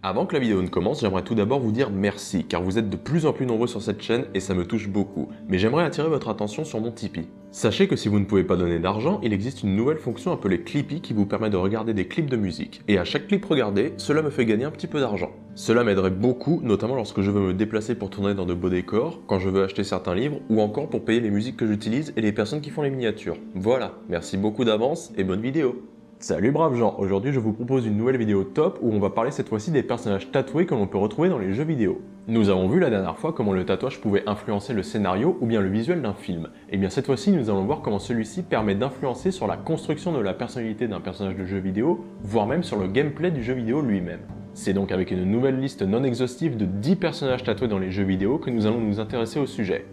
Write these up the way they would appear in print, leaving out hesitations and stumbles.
Avant que la vidéo ne commence, j'aimerais tout d'abord vous dire merci, car vous êtes de plus en plus nombreux sur cette chaîne et ça me touche beaucoup. Mais j'aimerais attirer votre attention sur mon Tipeee. Sachez que si vous ne pouvez pas donner d'argent, il existe une nouvelle fonction appelée Clippy qui vous permet de regarder des clips de musique. Et à chaque clip regardé, cela me fait gagner un petit peu d'argent. Cela m'aiderait beaucoup, notamment lorsque je veux me déplacer pour tourner dans de beaux décors, quand je veux acheter certains livres, ou encore pour payer les musiques que j'utilise et les personnes qui font les miniatures. Voilà, merci beaucoup d'avance et bonne vidéo. Salut braves gens, aujourd'hui je vous propose une nouvelle vidéo top où on va parler cette fois-ci des personnages tatoués que l'on peut retrouver dans les jeux vidéo. Nous avons vu la dernière fois comment le tatouage pouvait influencer le scénario ou bien le visuel d'un film. Et bien cette fois-ci nous allons voir comment celui-ci permet d'influencer sur la construction de la personnalité d'un personnage de jeu vidéo, voire même sur le gameplay du jeu vidéo lui-même. C'est donc avec une nouvelle liste non exhaustive de 10 personnages tatoués dans les jeux vidéo que nous allons nous intéresser au sujet.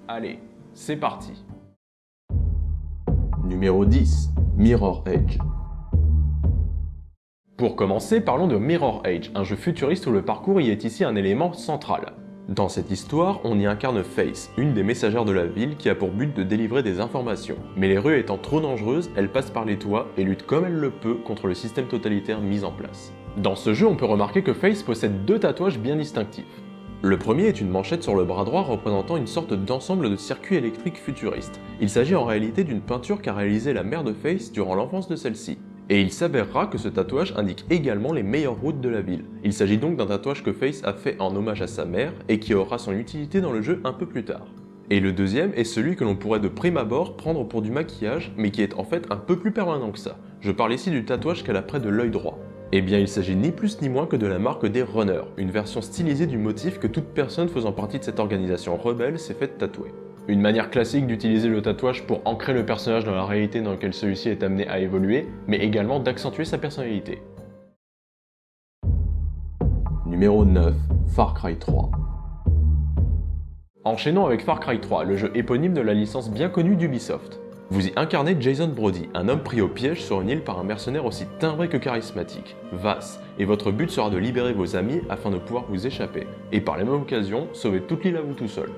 Allez, c'est parti. Numéro 10. Mirror Edge. Pour commencer, parlons de Mirror Edge, un jeu futuriste où le parcours y est ici un élément central. Dans cette histoire, on y incarne Faith, une des messagères de la ville qui a pour but de délivrer des informations. Mais les rues étant trop dangereuses, elle passe par les toits et lutte comme elle le peut contre le système totalitaire mis en place. Dans ce jeu, on peut remarquer que Faith possède deux tatouages bien distinctifs. Le premier est une manchette sur le bras droit représentant une sorte d'ensemble de circuits électriques futuristes. Il s'agit en réalité d'une peinture qu'a réalisée la mère de Faith durant l'enfance de celle-ci. Et il s'avérera que ce tatouage indique également les meilleures routes de la ville. Il s'agit donc d'un tatouage que Faith a fait en hommage à sa mère et qui aura son utilité dans le jeu un peu plus tard. Et le deuxième est celui que l'on pourrait de prime abord prendre pour du maquillage, mais qui est en fait un peu plus permanent que ça. Je parle ici du tatouage qu'elle a près de l'œil droit. Eh bien il s'agit ni plus ni moins que de la marque des Runners, une version stylisée du motif que toute personne faisant partie de cette organisation rebelle s'est faite tatouer. Une manière classique d'utiliser le tatouage pour ancrer le personnage dans la réalité dans laquelle celui-ci est amené à évoluer, mais également d'accentuer sa personnalité. Numéro 9. Far Cry 3. Enchaînons avec Far Cry 3, le jeu éponyme de la licence bien connue d'Ubisoft. Vous y incarnez Jason Brody, un homme pris au piège sur une île par un mercenaire aussi timbré que charismatique, Vass, et votre but sera de libérer vos amis afin de pouvoir vous échapper, et par la même occasion, sauver toute l'île à vous tout seul.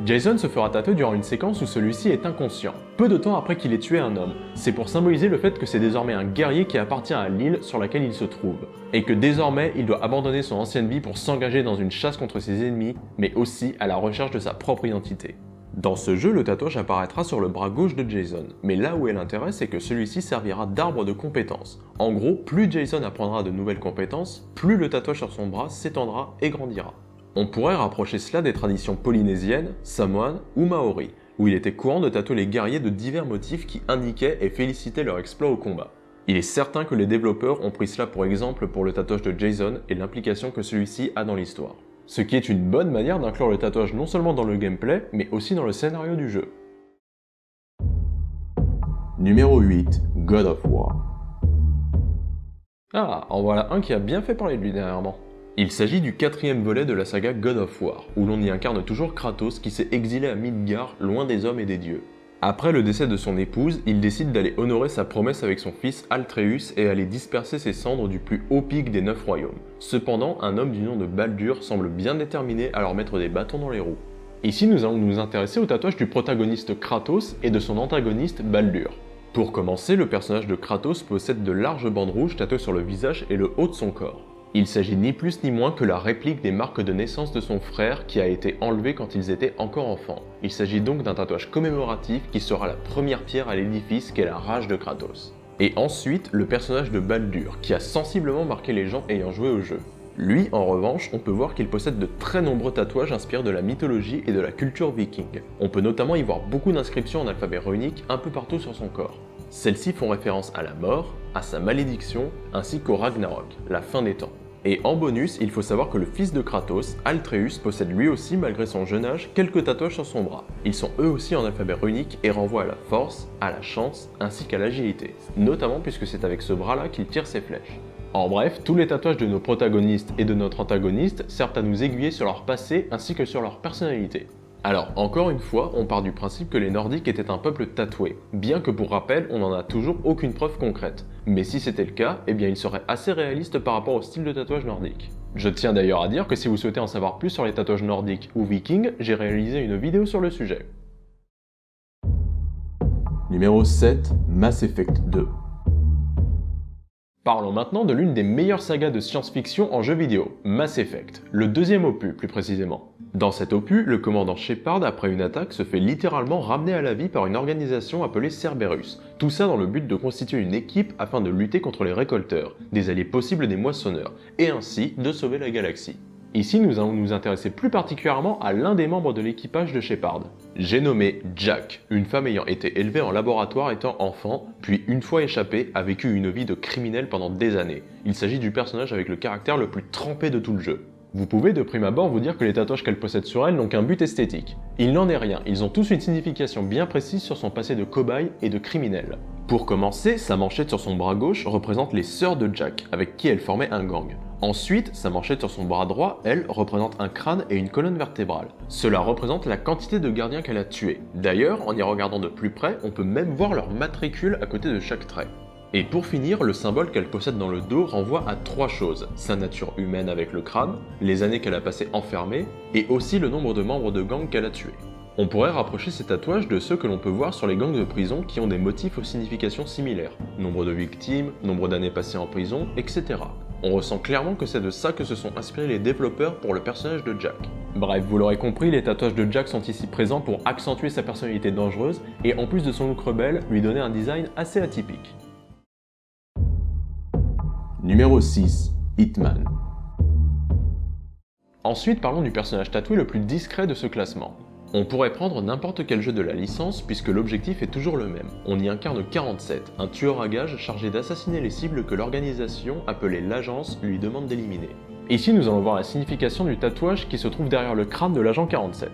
Jason se fera tatouer durant une séquence où celui-ci est inconscient, peu de temps après qu'il ait tué un homme. C'est pour symboliser le fait que c'est désormais un guerrier qui appartient à l'île sur laquelle il se trouve, et que désormais il doit abandonner son ancienne vie pour s'engager dans une chasse contre ses ennemis, mais aussi à la recherche de sa propre identité. Dans ce jeu, le tatouage apparaîtra sur le bras gauche de Jason, mais là où est l'intérêt, c'est que celui-ci servira d'arbre de compétences. En gros, plus Jason apprendra de nouvelles compétences, plus le tatouage sur son bras s'étendra et grandira. On pourrait rapprocher cela des traditions polynésiennes, samoanes ou maoris, où il était courant de tatouer les guerriers de divers motifs qui indiquaient et félicitaient leur exploit au combat. Il est certain que les développeurs ont pris cela pour exemple pour le tatouage de Jason et l'implication que celui-ci a dans l'histoire. Ce qui est une bonne manière d'inclure le tatouage non seulement dans le gameplay, mais aussi dans le scénario du jeu. Numéro 8. God of War. Ah, en voilà un qui a bien fait parler de lui dernièrement. Il s'agit du quatrième volet de la saga God of War, où l'on y incarne toujours Kratos qui s'est exilé à Midgard, loin des hommes et des dieux. Après le décès de son épouse, il décide d'aller honorer sa promesse avec son fils Atreus et aller disperser ses cendres du plus haut pic des 9 royaumes. Cependant, un homme du nom de Baldur semble bien déterminé à leur mettre des bâtons dans les roues. Ici, nous allons nous intéresser au tatouage du protagoniste Kratos et de son antagoniste Baldur. Pour commencer, le personnage de Kratos possède de larges bandes rouges tatouées sur le visage et le haut de son corps. Il s'agit ni plus ni moins que la réplique des marques de naissance de son frère qui a été enlevée quand ils étaient encore enfants. Il s'agit donc d'un tatouage commémoratif qui sera la première pierre à l'édifice qu'est la rage de Kratos. Et ensuite, le personnage de Baldur, qui a sensiblement marqué les gens ayant joué au jeu. Lui, en revanche, on peut voir qu'il possède de très nombreux tatouages inspirés de la mythologie et de la culture viking. On peut notamment y voir beaucoup d'inscriptions en alphabet runique un peu partout sur son corps. Celles-ci font référence à la mort, à sa malédiction, ainsi qu'au Ragnarok, la fin des temps. Et en bonus, il faut savoir que le fils de Kratos, Atreus, possède lui aussi, malgré son jeune âge, quelques tatouages sur son bras. Ils sont eux aussi en alphabet runique et renvoient à la force, à la chance, ainsi qu'à l'agilité, notamment puisque c'est avec ce bras-là qu'il tire ses flèches. En bref, tous les tatouages de nos protagonistes et de notre antagoniste servent à nous aiguiller sur leur passé ainsi que sur leur personnalité. Alors, encore une fois, on part du principe que les Nordiques étaient un peuple tatoué, bien que pour rappel, on n'en a toujours aucune preuve concrète. Mais si c'était le cas, eh bien il serait assez réaliste par rapport au style de tatouage nordique. Je tiens d'ailleurs à dire que si vous souhaitez en savoir plus sur les tatouages nordiques ou vikings, j'ai réalisé une vidéo sur le sujet. Numéro 7. Mass Effect 2. Parlons maintenant de l'une des meilleures sagas de science-fiction en jeu vidéo, Mass Effect, le deuxième opus plus précisément. Dans cet opus, le commandant Shepard, après une attaque, se fait littéralement ramener à la vie par une organisation appelée Cerberus. Tout ça dans le but de constituer une équipe afin de lutter contre les récolteurs, des alliés possibles des moissonneurs, et ainsi de sauver la galaxie. Ici, nous allons nous intéresser plus particulièrement à l'un des membres de l'équipage de Shepard. J'ai nommé Jack, une femme ayant été élevée en laboratoire étant enfant, puis une fois échappée, a vécu une vie de criminel pendant des années. Il s'agit du personnage avec le caractère le plus trempé de tout le jeu. Vous pouvez de prime abord vous dire que les tatouages qu'elle possède sur elle n'ont qu'un but esthétique. Il n'en est rien, ils ont tous une signification bien précise sur son passé de cobaye et de criminel. Pour commencer, sa manchette sur son bras gauche représente les sœurs de Jack, avec qui elle formait un gang. Ensuite, sa manchette sur son bras droit, elle, représente un crâne et une colonne vertébrale. Cela représente la quantité de gardiens qu'elle a tués. D'ailleurs, en y regardant de plus près, on peut même voir leur matricule à côté de chaque trait. Et pour finir, le symbole qu'elle possède dans le dos renvoie à trois choses, sa nature humaine avec le crâne, les années qu'elle a passées enfermée, et aussi le nombre de membres de gang qu'elle a tués. On pourrait rapprocher ces tatouages de ceux que l'on peut voir sur les gangs de prison qui ont des motifs aux significations similaires, nombre de victimes, nombre d'années passées en prison, etc. On ressent clairement que c'est de ça que se sont inspirés les développeurs pour le personnage de Jack. Bref, vous l'aurez compris, les tatouages de Jack sont ici présents pour accentuer sa personnalité dangereuse et en plus de son look rebelle, lui donner un design assez atypique. Numéro 6. Hitman. Ensuite, parlons du personnage tatoué le plus discret de ce classement. On pourrait prendre n'importe quel jeu de la licence puisque l'objectif est toujours le même. On y incarne 47, un tueur à gages chargé d'assassiner les cibles que l'organisation, appelée l'Agence, lui demande d'éliminer. Ici, nous allons voir la signification du tatouage qui se trouve derrière le crâne de l'agent 47.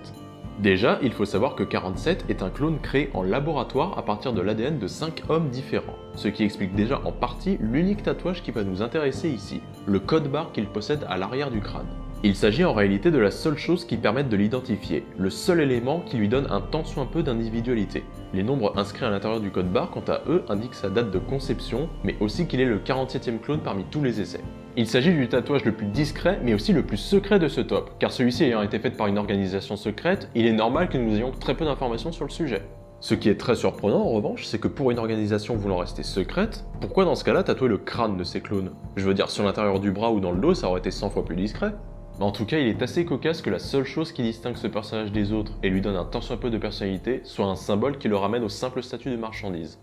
Déjà, il faut savoir que 47 est un clone créé en laboratoire à partir de l'ADN de 5 hommes différents, ce qui explique déjà en partie l'unique tatouage qui va nous intéresser ici, le code barre qu'il possède à l'arrière du crâne. Il s'agit en réalité de la seule chose qui permette de l'identifier, le seul élément qui lui donne un tant soit peu d'individualité. Les nombres inscrits à l'intérieur du code barre, quant à eux, indiquent sa date de conception, mais aussi qu'il est le 47e clone parmi tous les essais. Il s'agit du tatouage le plus discret, mais aussi le plus secret de ce top, car celui-ci ayant été fait par une organisation secrète, il est normal que nous ayons très peu d'informations sur le sujet. Ce qui est très surprenant en revanche, c'est que pour une organisation voulant rester secrète, pourquoi dans ce cas-là tatouer le crâne de ces clones? Je veux dire, sur l'intérieur du bras ou dans le dos, ça aurait été 100 fois plus discret. Mais en tout cas, il est assez cocasse que la seule chose qui distingue ce personnage des autres et lui donne un tant soit peu de personnalité soit un symbole qui le ramène au simple statut de marchandise.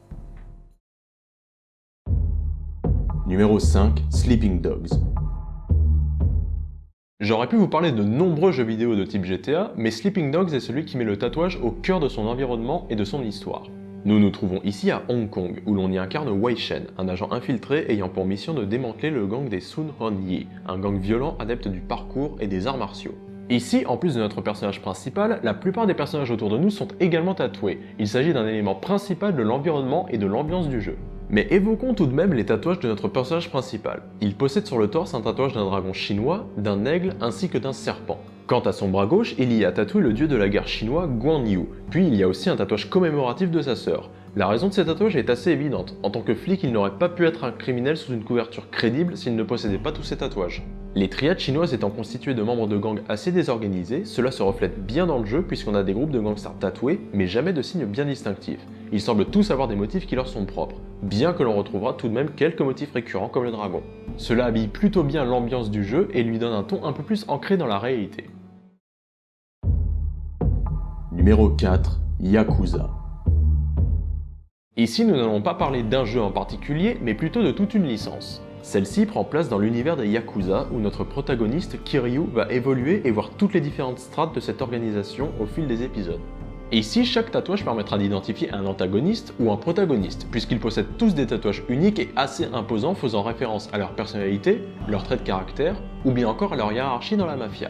Numéro 5. Sleeping Dogs. J'aurais pu vous parler de nombreux jeux vidéo de type GTA, mais Sleeping Dogs est celui qui met le tatouage au cœur de son environnement et de son histoire. Nous nous trouvons ici à Hong Kong, où l'on y incarne Wei Shen, un agent infiltré ayant pour mission de démanteler le gang des Sun Hon Yi, un gang violent adepte du parcours et des arts martiaux. Ici, en plus de notre personnage principal, la plupart des personnages autour de nous sont également tatoués. Il s'agit d'un élément principal de l'environnement et de l'ambiance du jeu. Mais évoquons tout de même les tatouages de notre personnage principal. Il possède sur le torse un tatouage d'un dragon chinois, d'un aigle ainsi que d'un serpent. Quant à son bras gauche, il y a tatoué le dieu de la guerre chinois Guan Yu, puis il y a aussi un tatouage commémoratif de sa sœur. La raison de ces tatouages est assez évidente. En tant que flic, il n'aurait pas pu être un criminel sous une couverture crédible s'il ne possédait pas tous ces tatouages. Les triades chinoises étant constituées de membres de gangs assez désorganisés, cela se reflète bien dans le jeu puisqu'on a des groupes de gangsters tatoués, mais jamais de signes bien distinctifs. Ils semblent tous avoir des motifs qui leur sont propres, bien que l'on retrouvera tout de même quelques motifs récurrents comme le dragon. Cela habille plutôt bien l'ambiance du jeu et lui donne un ton un peu plus ancré dans la réalité. Numéro 4. Yakuza. Ici, nous n'allons pas parler d'un jeu en particulier, mais plutôt de toute une licence. Celle-ci prend place dans l'univers des Yakuza, où notre protagoniste, Kiryu, va évoluer et voir toutes les différentes strates de cette organisation au fil des épisodes. Ici, chaque tatouage permettra d'identifier un antagoniste ou un protagoniste, puisqu'ils possèdent tous des tatouages uniques et assez imposants faisant référence à leur personnalité, leurs traits de caractère, ou bien encore à leur hiérarchie dans la mafia.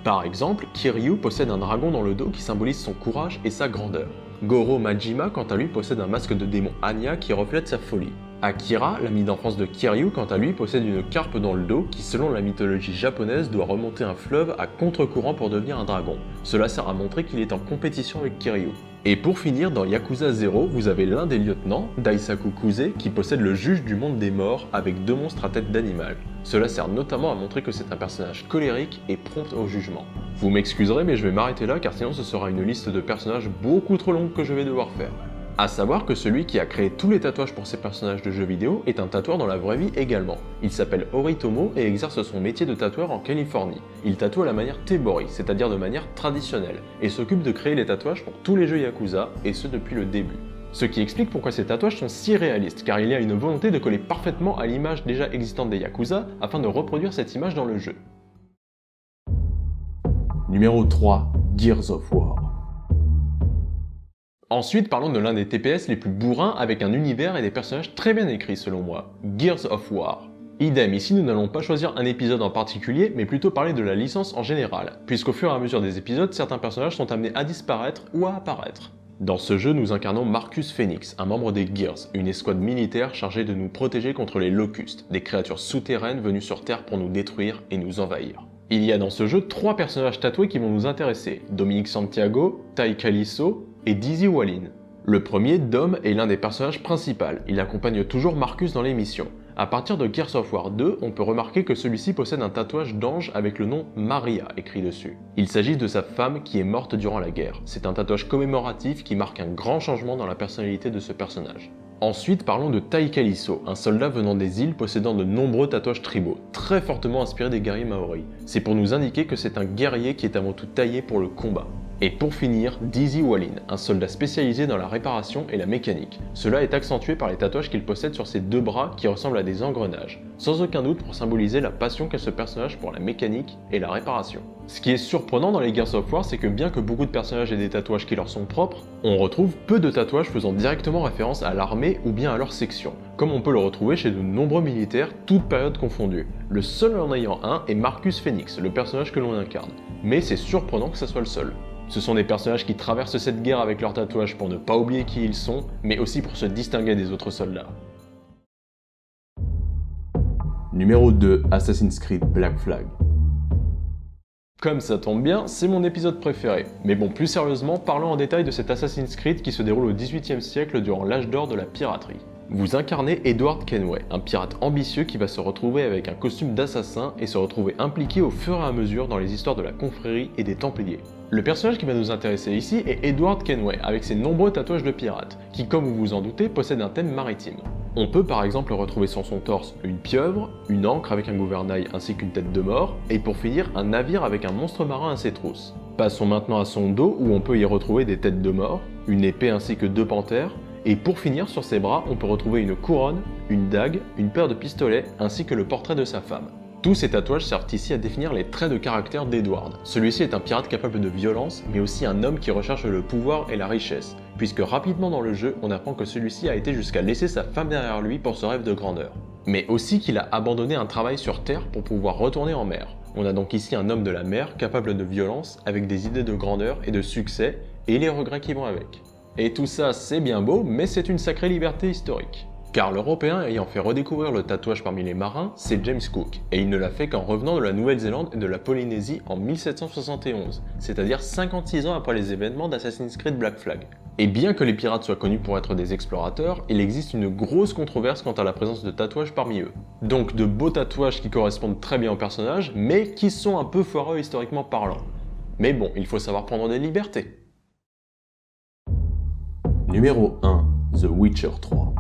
Par exemple, Kiryu possède un dragon dans le dos qui symbolise son courage et sa grandeur. Goro Majima, quant à lui, possède un masque de démon Anya qui reflète sa folie. Akira, l'ami d'enfance de Kiryu, quant à lui, possède une carpe dans le dos qui, selon la mythologie japonaise, doit remonter un fleuve à contre-courant pour devenir un dragon. Cela sert à montrer qu'il est en compétition avec Kiryu. Et pour finir, dans Yakuza 0, vous avez l'un des lieutenants, Daisaku Kuze, qui possède le juge du monde des morts avec deux monstres à tête d'animal. Cela sert notamment à montrer que c'est un personnage colérique et prompt au jugement. Vous m'excuserez, mais je vais m'arrêter là car sinon ce sera une liste de personnages beaucoup trop longue que je vais devoir faire. À savoir que celui qui a créé tous les tatouages pour ses personnages de jeux vidéo est un tatoueur dans la vraie vie également. Il s'appelle Oritomo et exerce son métier de tatoueur en Californie. Il tatoue à la manière Tebori, c'est-à-dire de manière traditionnelle, et s'occupe de créer les tatouages pour tous les jeux Yakuza, et ce depuis le début. Ce qui explique pourquoi ces tatouages sont si réalistes, car il y a une volonté de coller parfaitement à l'image déjà existante des Yakuza afin de reproduire cette image dans le jeu. Numéro 3, Gears of War. Ensuite, parlons de l'un des TPS les plus bourrins avec un univers et des personnages très bien écrits selon moi, Gears of War. Idem, ici nous n'allons pas choisir un épisode en particulier, mais plutôt parler de la licence en général, puisqu'au fur et à mesure des épisodes, certains personnages sont amenés à disparaître ou à apparaître. Dans ce jeu, nous incarnons Marcus Phoenix, un membre des Gears, une escouade militaire chargée de nous protéger contre les Locustes, des créatures souterraines venues sur Terre pour nous détruire et nous envahir. Il y a dans ce jeu 3 personnages tatoués qui vont nous intéresser, Dominic Santiago, Tai Calisso et Dizzy Wallin. Le premier, Dom, est l'un des personnages principaux, il accompagne toujours Marcus dans les missions. À partir de Gears of War 2, on peut remarquer que celui-ci possède un tatouage d'ange avec le nom Maria écrit dessus. Il s'agit de sa femme qui est morte durant la guerre. C'est un tatouage commémoratif qui marque un grand changement dans la personnalité de ce personnage. Ensuite, parlons de Tai Calisso, un soldat venant des îles possédant de nombreux tatouages tribaux, très fortement inspirés des guerriers maoris. C'est pour nous indiquer que c'est un guerrier qui est avant tout taillé pour le combat. Et pour finir, Dizzy Wallin, un soldat spécialisé dans la réparation et la mécanique. Cela est accentué par les tatouages qu'il possède sur ses 2 bras qui ressemblent à des engrenages, sans aucun doute pour symboliser la passion qu'a ce personnage pour la mécanique et la réparation. Ce qui est surprenant dans les Gears of War, c'est que bien que beaucoup de personnages aient des tatouages qui leur sont propres, on retrouve peu de tatouages faisant directement référence à l'armée ou bien à leur section, comme on peut le retrouver chez de nombreux militaires, toutes périodes confondues. Le seul en ayant un est Marcus Phoenix, le personnage que l'on incarne, mais c'est surprenant que ça soit le seul. Ce sont des personnages qui traversent cette guerre avec leurs tatouages pour ne pas oublier qui ils sont, mais aussi pour se distinguer des autres soldats. Numéro 2, Assassin's Creed Black Flag. Comme ça tombe bien, c'est mon épisode préféré. Mais bon, plus sérieusement, parlons en détail de cet Assassin's Creed qui se déroule au XVIIIe siècle durant l'âge d'or de la piraterie. Vous incarnez Edward Kenway, un pirate ambitieux qui va se retrouver avec un costume d'assassin et se retrouver impliqué au fur et à mesure dans les histoires de la confrérie et des Templiers. Le personnage qui va nous intéresser ici est Edward Kenway, avec ses nombreux tatouages de pirates, qui comme vous vous en doutez possèdent un thème maritime. On peut par exemple retrouver sur son torse une pieuvre, une ancre avec un gouvernail ainsi qu'une tête de mort, et pour finir un navire avec un monstre marin à ses trousses. Passons maintenant à son dos où on peut y retrouver des têtes de mort, une épée ainsi que 2 panthères, et pour finir sur ses bras on peut retrouver une couronne, une dague, une paire de pistolets ainsi que le portrait de sa femme. Tous ces tatouages servent ici à définir les traits de caractère d'Edward. Celui-ci est un pirate capable de violence, mais aussi un homme qui recherche le pouvoir et la richesse, puisque rapidement dans le jeu, on apprend que celui-ci a été jusqu'à laisser sa femme derrière lui pour ce rêve de grandeur. Mais aussi qu'il a abandonné un travail sur Terre pour pouvoir retourner en mer. On a donc ici un homme de la mer capable de violence, avec des idées de grandeur et de succès, et les regrets qui vont avec. Et tout ça c'est bien beau, mais c'est une sacrée liberté historique. Car l'Européen ayant fait redécouvrir le tatouage parmi les marins, c'est James Cook, et il ne l'a fait qu'en revenant de la Nouvelle-Zélande et de la Polynésie en 1771, c'est-à-dire 56 ans après les événements d'Assassin's Creed Black Flag. Et bien que les pirates soient connus pour être des explorateurs, il existe une grosse controverse quant à la présence de tatouages parmi eux. Donc de beaux tatouages qui correspondent très bien au personnage, mais qui sont un peu foireux historiquement parlant. Mais bon, il faut savoir prendre des libertés. Numéro 1, The Witcher 3.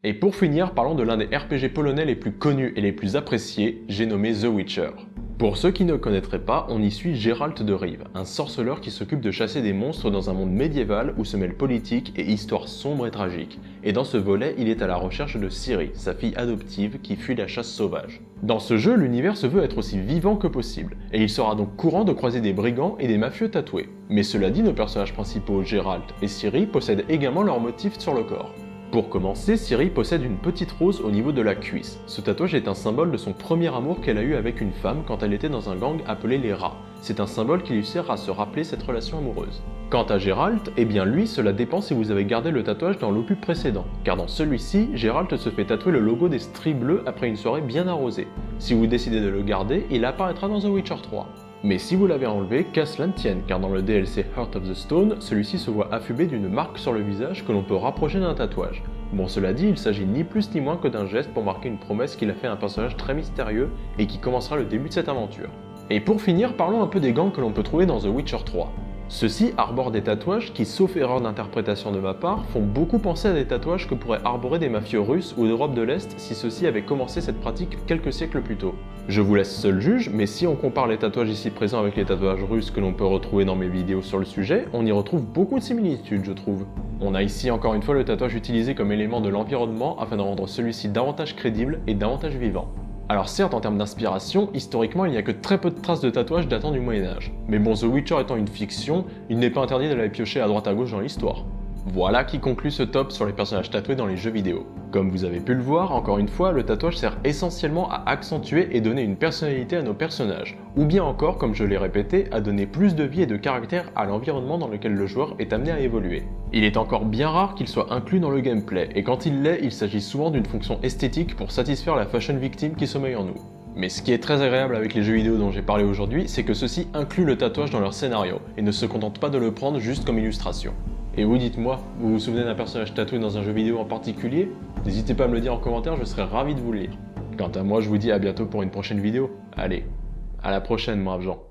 Et pour finir, parlons de l'un des RPG polonais les plus connus et les plus appréciés, j'ai nommé The Witcher. Pour ceux qui ne connaîtraient pas, on y suit Geralt de Rive, un sorceleur qui s'occupe de chasser des monstres dans un monde médiéval où se mêlent politique et histoire sombre et tragique. Et dans ce volet, il est à la recherche de Ciri, sa fille adoptive qui fuit la chasse sauvage. Dans ce jeu, l'univers se veut être aussi vivant que possible, et il sera donc courant de croiser des brigands et des mafieux tatoués. Mais cela dit, nos personnages principaux, Geralt et Ciri, possèdent également leurs motifs sur le corps. Pour commencer, Ciri possède une petite rose au niveau de la cuisse. Ce tatouage est un symbole de son premier amour qu'elle a eu avec une femme quand elle était dans un gang appelé les Rats. C'est un symbole qui lui sert à se rappeler cette relation amoureuse. Quant à Geralt, eh bien lui, cela dépend si vous avez gardé le tatouage dans l'opus précédent, car dans celui-ci, Geralt se fait tatouer le logo des stries bleues après une soirée bien arrosée. Si vous décidez de le garder, il apparaîtra dans The Witcher 3. Mais si vous l'avez enlevé, qu'à cela ne tienne, car dans le DLC Heart of the Stone, celui-ci se voit affubé d'une marque sur le visage que l'on peut rapprocher d'un tatouage. Bon, cela dit, il s'agit ni plus ni moins que d'un geste pour marquer une promesse qu'il a fait à un personnage très mystérieux et qui commencera le début de cette aventure. Et pour finir, parlons un peu des gangs que l'on peut trouver dans The Witcher 3. Ceux-ci arborent des tatouages qui, sauf erreur d'interprétation de ma part, font beaucoup penser à des tatouages que pourraient arborer des mafieux russes ou d'Europe de l'Est si ceux-ci avaient commencé cette pratique quelques siècles plus tôt. Je vous laisse seul juge, mais si on compare les tatouages ici présents avec les tatouages russes que l'on peut retrouver dans mes vidéos sur le sujet, on y retrouve beaucoup de similitudes, je trouve. On a ici encore une fois le tatouage utilisé comme élément de l'environnement afin de rendre celui-ci davantage crédible et davantage vivant. Alors certes, en termes d'inspiration, historiquement il n'y a que très peu de traces de tatouages datant du Moyen-Âge. Mais bon, The Witcher étant une fiction, il n'est pas interdit d'aller piocher à droite à gauche dans l'histoire. Voilà qui conclut ce top sur les personnages tatoués dans les jeux vidéo. Comme vous avez pu le voir, encore une fois, le tatouage sert essentiellement à accentuer et donner une personnalité à nos personnages, ou bien encore, comme je l'ai répété, à donner plus de vie et de caractère à l'environnement dans lequel le joueur est amené à évoluer. Il est encore bien rare qu'il soit inclus dans le gameplay, et quand il l'est, il s'agit souvent d'une fonction esthétique pour satisfaire la fashion victime qui sommeille en nous. Mais ce qui est très agréable avec les jeux vidéo dont j'ai parlé aujourd'hui, c'est que ceux-ci incluent le tatouage dans leur scénario, et ne se contentent pas de le prendre juste comme illustration. Et vous, dites-moi, vous vous souvenez d'un personnage tatoué dans un jeu vidéo en particulier? N'hésitez pas à me le dire en commentaire, je serais ravi de vous lire. Quant à moi, je vous dis à bientôt pour une prochaine vidéo. Allez, à la prochaine, braves gens.